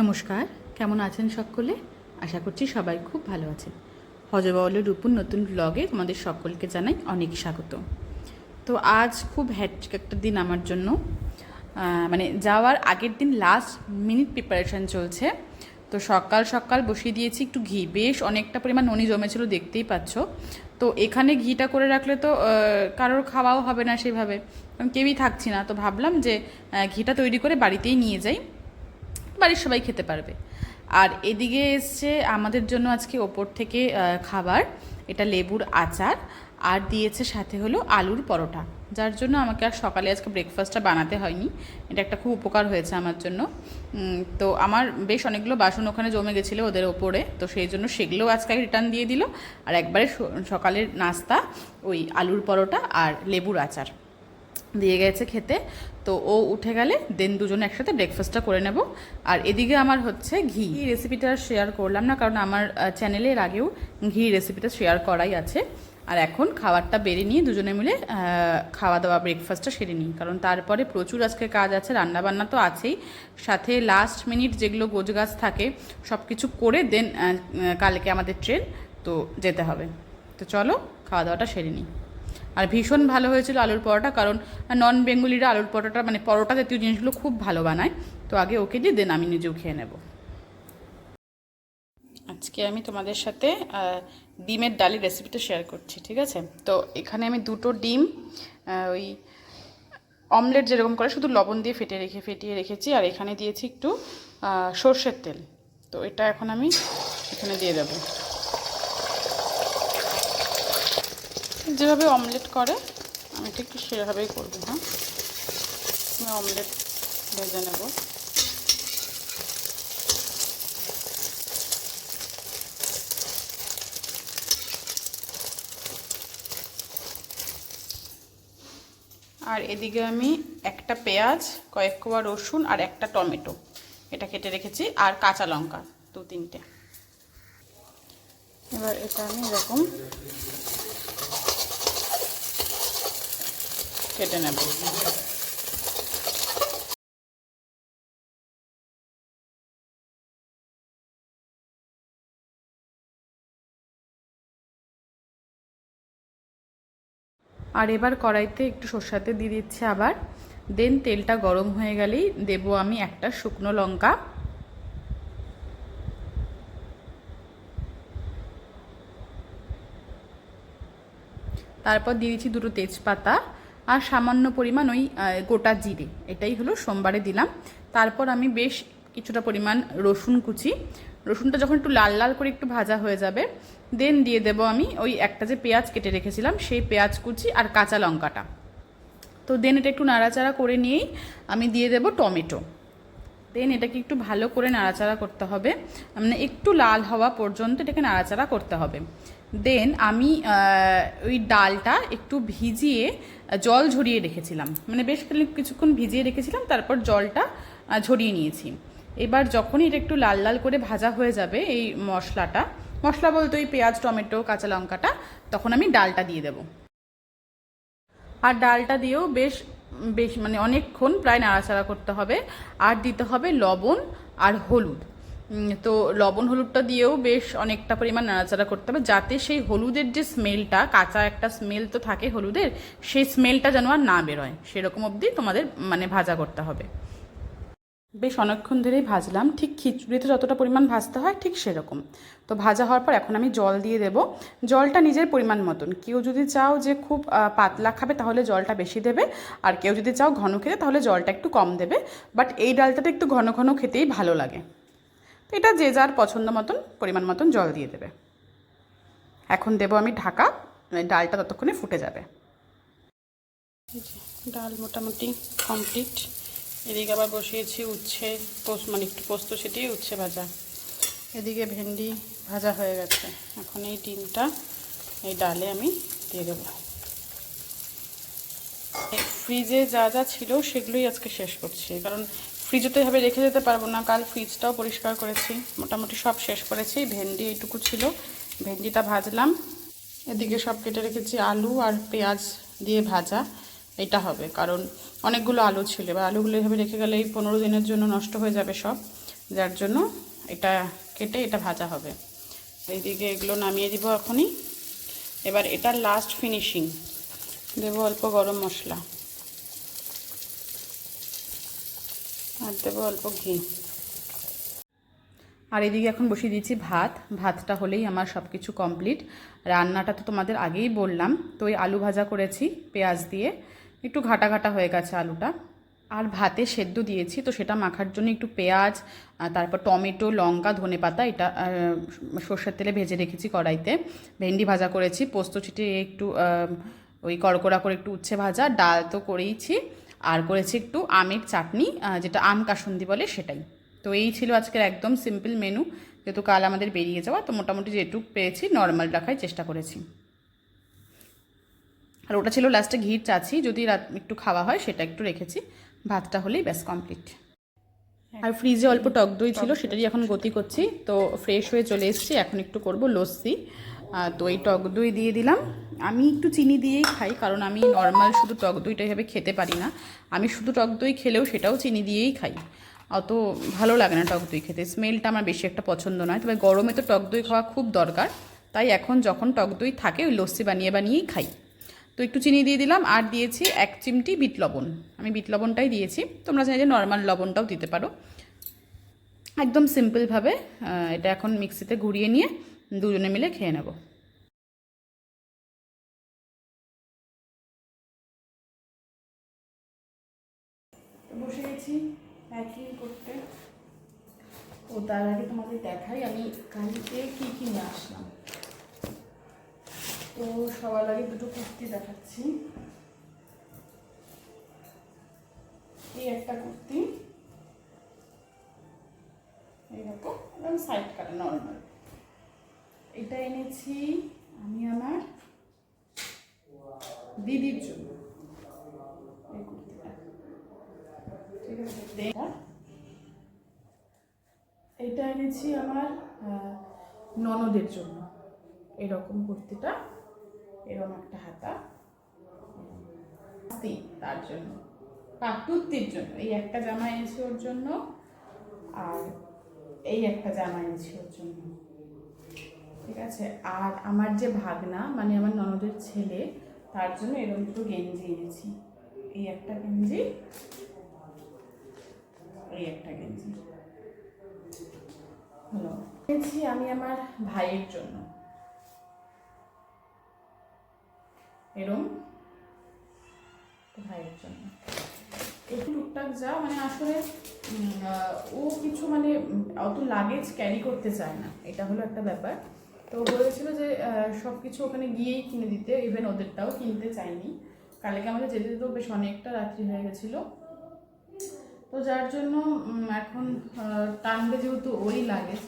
নমস্কার, কেমন আছেন সকলে? আশা করছি সবাই খুব ভালো আছেন। হজবাউলের রূপুর নতুন ব্লগে তোমাদের সকলকে জানাই অনেক স্বাগত। তো আজ খুব হ্যাট্রিক একটা দিন আমার জন্য। মানে যাওয়ার আগের দিন লাস্ট মিনিট প্রিপারেশান চলছে। তো সকাল সকাল বসিয়ে দিয়েছি একটু ঘি, বেশ অনেকটা পরিমাণ ননি জমেছিল, দেখতেই পাচ্ছ। তো এখানে ঘিটা করে রাখলে তো কারোর খাওয়াও হবে না সেভাবে, কারণ কেউই থাকছি না। তো ভাবলাম যে ঘিটা তৈরি করে বাড়িতেই নিয়ে যাই, বাড়ির সবাই খেতে পারবে। আর এদিকে এসছে আমাদের জন্য আজকে ওপর থেকে খাবার, এটা লেবুর আচার, আর দিয়েছে সাথে হলো আলুর পরোটা, যার জন্য আমাকে আর সকালে আজকে ব্রেকফাস্টটা বানাতে হয়নি। এটা একটা খুব উপকার হয়েছে আমার জন্য। তো আমার বেশ অনেকগুলো বাসন ওখানে জমে গেছিলো ওদের ওপরে, তো সেই জন্য সেগুলোও আজকে রিটার্ন দিয়ে দিল। আর একবারে সকালের নাস্তা ওই আলুর পরোটা আর লেবুর আচার দিয়ে গেছে খেতে। তো ও উঠে গেলে দেন দুজনে একসাথে ব্রেকফাস্টটা করে নেব। আর এদিকে আমার হচ্ছে ঘি রেসিপিটা শেয়ার করলাম না, কারণ আমার চ্যানেলে এর আগেও ঘি রেসিপিটা শেয়ার করাই আছে। আর এখন খাবারটা বেড়ে নিয়ে দুজনে মিলে খাওয়া দাওয়া ব্রেকফাস্টটা সেরে নিই, কারণ তারপরে প্রচুর আজকে কাজ আছে, রান্নাবান্না তো আছেই, সাথে লাস্ট মিনিট যেগুলো গোছগাছ থাকে সব কিছু করে দেন কালকে আমাদের ট্রেন, তো যেতে হবে। তো চলো খাওয়া দাওয়াটা সেরে নিই। আর ভীষণ ভালো হয়েছিল আলুর পরোটা, কারণ নন বেঙ্গলিরা আলুর পরোটা মানে পরোটা জাতীয় জিনিসগুলো খুব ভালো বানায়। তো আগে ওকে দিয়ে দেন আমি নিজেও খেয়ে নেব। আজকে আমি তোমাদের সাথে ডিমের ডালের রেসিপিটা শেয়ার করছি, ঠিক আছে? তো এখানে আমি দুটো ডিম ওই অমলেট যেরকম করে শুধু লবণ দিয়ে ফেটিয়ে রেখেছি, আর এখানে দিয়েছি একটু সর্ষের তেল। তো এটা এখন আমি এখানে দিয়ে দেবো। যেভাবে অমলেট করে আমি ঠিক সেভাবেই করবো। হ্যাঁ, আমি অমলেট ভেজে নেব। আর এদিকে আমি একটা পেঁয়াজ, কয়েক কোয়া রসুন আর একটা টমেটো এটা কেটে রেখেছি, আর কাঁচা লঙ্কা 2-3টে। এবার এটা আমি এরকম কেটে নেব। আর এবার কড়াইতে একটু সরষের তেল দিয়ে দিচ্ছি আবার। দেন তেলটা গরম হয়ে গেলেই দেব আমি একটা শুকনো লঙ্কা, তারপর দিয়ে দিচ্ছি দুটো তেজপাতা আর সামান্য পরিমাণ ওই গোটা জিরে, এটাই হলো সোমবারে দিলাম। তারপর আমি বেশ কিছুটা পরিমাণ রসুন কুচি, রসুনটা যখন একটু লাল লাল করে একটু ভাজা হয়ে যাবে দেন দিয়ে দেব আমি ওই একটা যে পেঁয়াজ কেটে রেখেছিলাম সেই পেঁয়াজ কুচি আর কাঁচা লঙ্কাটা। তো দেন এটা একটু নাড়াচাড়া করে নিয়েই আমি দিয়ে দেব টমেটো। দেন এটাকে একটু ভালো করে নাড়াচাড়া করতে হবে, মানে একটু লাল হওয়া পর্যন্ত এটাকে নাড়াচাড়া করতে হবে। দেন আমি ওই ডালটা একটু ভিজিয়ে জল ঝরিয়ে রেখেছিলাম, মানে বেশ কিছুক্ষণ ভিজিয়ে রেখেছিলাম, তারপর জলটা ঝরিয়ে নিয়েছি। এবার যখনই এটা একটু লাল লাল করে ভাজা হয়ে যাবে এই মশলা বলতে ওই পেঁয়াজ টমেটো কাঁচা লঙ্কাটা, তখন আমি ডালটা দিয়ে দেবো। আর ডালটা দিয়েও বেশ বেশ মানে অনেকক্ষণ প্রায় নাড়াচাড়া করতে হবে। আর দিতে হবে লবণ আর হলুদ। তো লবণ হলুদটা দিয়েও বেশ অনেকটা পরিমাণ নাড়াচাড়া করতে হবে, যাতে সেই হলুদের যে স্মেলটা, কাঁচা একটা স্মেল তো থাকে হলুদের, সেই স্মেলটা যেন আর না বেরোয়, সেরকম অবধি তোমাদের মানে ভাজা করতে হবে। বেশ অনেকক্ষণ ধরেই ভাজলাম, ঠিক খিচুড়িতে যতটা পরিমাণ ভাজতে হয় ঠিক সেরকম। তো ভাজা হওয়ার পর এখন আমি জল দিয়ে দেব, জলটা নিজের পরিমাণ মতন। কেউ যদি চাও যে খুব পাতলা খাবে তাহলে জলটা বেশি দেবে, আর কেউ যদি চাও ঘন খেতে তাহলে জলটা একটু কম দেবে। বাট এই ডালটাতে একটু ঘন ঘন খেতেই ভালো লাগে, তো এটা যে যার পছন্দ মতন পরিমাণ মতন জল দিয়ে দেবে। এখন দেব আমি ঢাকা, ডালটা ততক্ষণে ফুটে যাবে। ডাল মোটামুটি কমপ্লিট। এদিকে আবার বসিয়েছি উচ্ছে, মানে একটু পোস্ত ছিটিয়ে উচ্ছে ভাজা। এদিকে ভেন্ডি ভাজা হয়ে গেছে। এখন এই ডিমটা এই ডালে আমি দিয়ে দেবো। ফ্রিজে যা যা ছিল সেগুলোই আজকে শেষ করছি, কারণ ফ্রিজে তো এভাবে রেখে যেতে পারবো না। কাল ফ্রিজটাও পরিষ্কার করেছি, মোটামুটি সব শেষ করেছি। ভেন্ডি এইটুকু ছিল, ভেন্ডিটা ভাজলাম। এদিকে সব কেটে রেখেছি, আলু আর পেঁয়াজ দিয়ে ভাজা এটা হবে, কারণ অনেকগুলো আলু ছিল। এবার আলুগুলো এভাবে রেখে গেলে এই 15 দিনের জন্য নষ্ট হয়ে যাবে সব। যার জন্য এটা কেটে এটা ভাজা হবে। এইদিকে এগুলো নামিয়ে দিব এখনই। এবার এটার লাস্ট ফিনিশিং দেবো অল্প গরম মশলা আর দেবো অল্প ঘি। আর এদিকে এখন বসিয়ে দিয়েছি ভাতটা হলেই আমার সব কিছু কমপ্লিট। রান্নাটা তো তোমাদের আগেই বললাম। তো ওই আলু ভাজা করেছি পেঁয়াজ দিয়ে, একটু ঘাটা ঘাটা হয়ে গেছে আলুটা। আর ভাতে সেদ্ধ দিয়েছি, তো সেটা মাখার জন্য একটু পেঁয়াজ, তারপর টমেটো, লঙ্কা, ধনেপাতা এটা সর্ষের তেলে ভেজে রেখেছি কড়াইতে। ভেন্ডি ভাজা করেছি, পোস্ত ছিটিয়ে একটু ওই কড়কড়া করে একটু উচ্ছে ভাজা, ডাল তো করেইছি, আর করেছি একটু আমের চাটনি, যেটা আম কাসুন্দি বলে সেটাই। তো এই ছিল আজকের একদম সিম্পল মেনু, যেহেতু কাল আমাদের বেরিয়ে যাওয়া, তো মোটামুটি যেটুকু পেয়েছি নর্মাল রাখার চেষ্টা করেছি। আর ওটা ছিল লাস্টে ঘির চাছি, যদি রাত একটু খাওয়া হয় সেটা একটু রেখেছি। ভাতটা হলেই ব্যাস কমপ্লিট। আর ফ্রিজে অল্প টক দই ছিল, সেটারই এখন গতি করছি। তো ফ্রেশ হয়ে চলে এসেছি, এখন একটু করব লস্যি। তো এই টক দই দিয়ে দিলাম। আমি একটু চিনি দিয়েই খাই, কারণ আমি নর্মাল শুধু টক দইটা এভাবে খেতে পারি না। আমি শুধু টক দই খেলেও সেটাও চিনি দিয়েই খাই, অত ভালো লাগে না টক দই খেতে, স্মেলটা আমার বেশি একটা পছন্দ নয়। তবে গরমে তো টক দই খাওয়া খুব দরকার, তাই এখন যখন টক দই থাকে ওই লস্যি বানিয়েই খাই। তো একটু চিনি দিয়ে দিলাম, আর দিয়েছি 1 চিমটি বিট লবণ। আমি বিট লবণটাই দিয়েছি, তোমরা চাইলে নর্মাল লবণটাও দিতে পারো। একদম সিম্পলভাবে এটা এখন মিক্সিতে ঘুরিয়ে নিয়ে দুজনে মিলে খেয়ে নেব। বসে গেছি প্যাকিং করতে। ও তার আগে তোমাদের দেখাই আমি কালকে কী কী নিয়ে আসলাম। তো সবার আগে দুটো কুর্তি দেখাচ্ছি। এই একটা কুর্তি, এইরকম একদম সাইড কাটা নর্মাল। এটা এনেছি আমি আমার দিদির জন্য, এই কুর্তিটা, ঠিক আছে। এটা এনেছি আমার ননদের জন্য, এরকম কুর্তিটা, এরকম একটা হাতা, তার জন্য কাকুতির জন্য এই একটা জামা এনেছি ওর জন্য, আর এই একটা জামা এনেছি ওর জন্য, ঠিক আছে। আর আমার যে ভাগনা, মানে আমার ননদের ছেলে, তার জন্য এরকম দুটো গেঞ্জি এনেছি। এই একটা গেঞ্জি, এই একটা গেঞ্জি। হলো এনেছি আমি আমার ভাইয়ের জন্য, এরকম ভাইয়ের জন্য একটু টুকটাক যা, মানে আসলে ও কিছু মানে অত লাগেজ ক্যারি করতে চায় না, এটা হলো একটা ব্যাপার। তো বলেছিল যে সব কিছু ওখানে গিয়েই কিনে দিতে, ইভেন ওদেরটাও কিনতে চাইনি। কালকে আমাদের যেতে তো বেশ অনেকটা রাত্রি হয়ে গেছিলো, তো যার জন্য এখন টানবে যেহেতু ওই লাগেজ।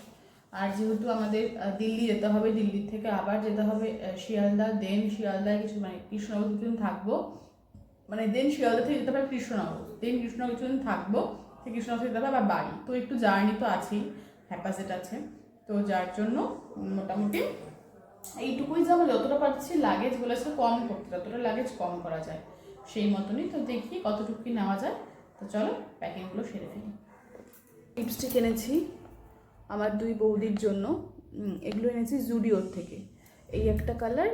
আর যেহেতু আমাদের দিল্লি যেতে হবে, দিল্লির থেকে আবার যেতে হবে শিয়ালদা, দেন শিয়ালদায় কিছু মানে কৃষ্ণনগর কিছুদিন থাকবো, মানে দেন শিয়ালদা থেকে যেতে হবে কৃষ্ণনগর, দেন কৃষ্ণনগর কিছুদিন থাকবো, থেকে কৃষ্ণনগর থেকে যেতে হবে আবার বাড়ি। তো একটু জার্নি তো আছেই, হ্যাপাসেট আছে। তো যার জন্য মোটামুটি এইটুকুই, যে আমরা যতটা পারছি লাগেজ বলেছে কম করতে, যতটা লাগেজ কম করা যায় সেই মতনই। তো দেখি কতটুকু কি নেওয়া যায়। তো চলো প্যাকিংগুলো সেরে ফেলি। লিপস্টিক এনেছি আমার দুই বৌদির জন্য, এগুলো এনেছি জুডিওর থেকে। এই একটা কালার,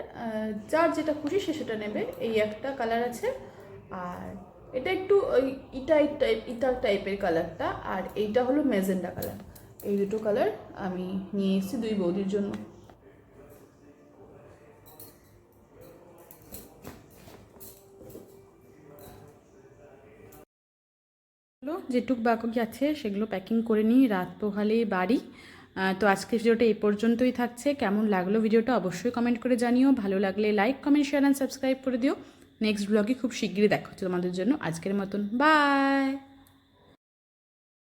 যার যেটা খুশি সে সেটা নেবে। এই একটা কালার আছে, আর এটা একটু ওই ইটা টাইপের কালারটা, আর এইটা হলো ম্যাজেন্ডা কালার। এই দুটো কালার আমি নিয়ে এসেছি দুই বৌদির জন্য। যেটুক বাকি আছে সেগুলো প্যাকিং করে নিই, রাত পোহালে বাড়ি। তো আজকের ভিডিওটা এই পর্যন্তই থাকছে। কেমন লাগলো ভিডিওটা অবশ্যই কমেন্ট করে জানিও, ভালো লাগলে like, comment, share and subscribe করে দিও। নেক্সট ব্লগে খুব শীঘ্রই দেখা হচ্ছে তোমাদের জন্য। আজকের মতন বাই।